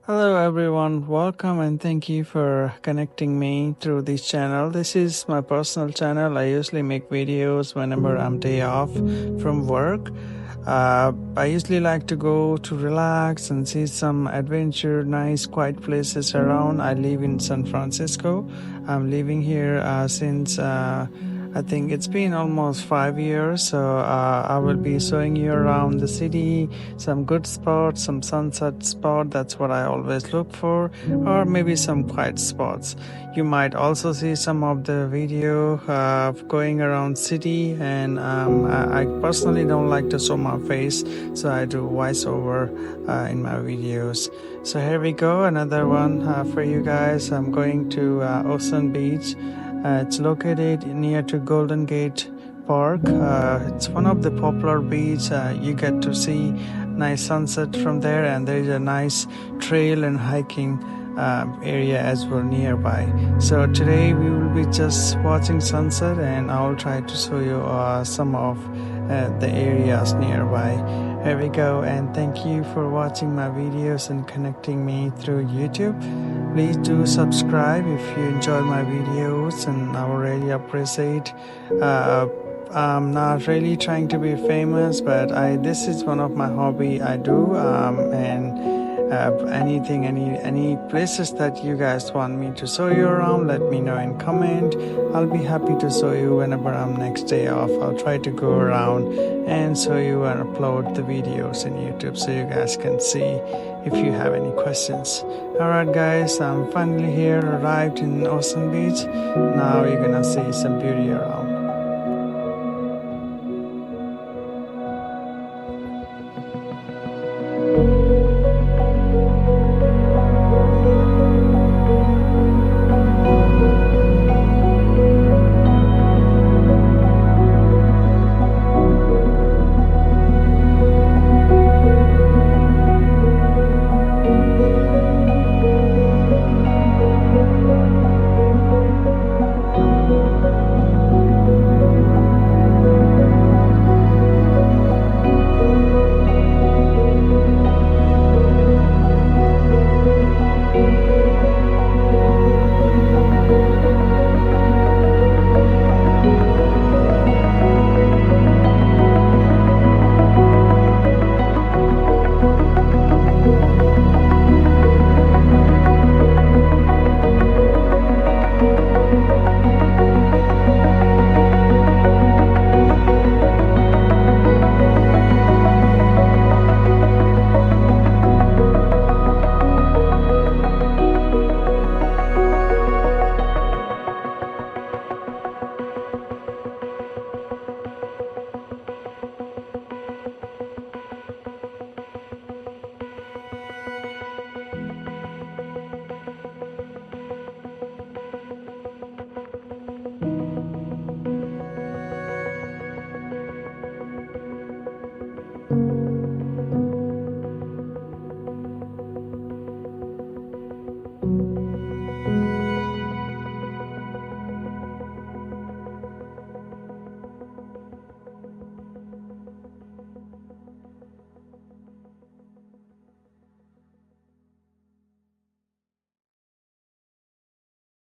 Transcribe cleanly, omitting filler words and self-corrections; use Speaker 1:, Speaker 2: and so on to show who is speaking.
Speaker 1: Hello everyone, welcome and thank you for connecting me through this channel. This is my personal channel. I usually make videos whenever I'm day off from work. I usually like to go to relax and see some adventure, nice quiet places around. I live in San Francisco. I'm living here since I think it's been almost 5 years. So I will be showing you around the city, some good spots, some sunset spot. That's what I always look for, or maybe some quiet spots. You might also see some of the video going around city, and I personally don't like to show my face, so I do voiceover in my videos. So here we go, another one for you guys. I'm going to Ocean Beach. It's located near to Golden Gate Park. It's one of the popular beach. You get to see nice sunset from there, and there is a nice trail and hiking area as well nearby. So today we will be just watching sunset, and I will try to show you some of the areas nearby. Here we go, and thank you for watching my videos and connecting me through YouTube. Please do subscribe if you enjoy my videos, and I will really appreciate. I'm not really trying to be famous, but this is one of my hobby I do, and any places that you guys want me to show you around, let me know in comment. I'll be happy to show you whenever I'm next day off. I'll try to go around and show you and upload the videos in YouTube so you guys can see if you have any questions. Alright guys, I'm finally here, arrived in Ocean Beach. Now you're gonna see some beauty around.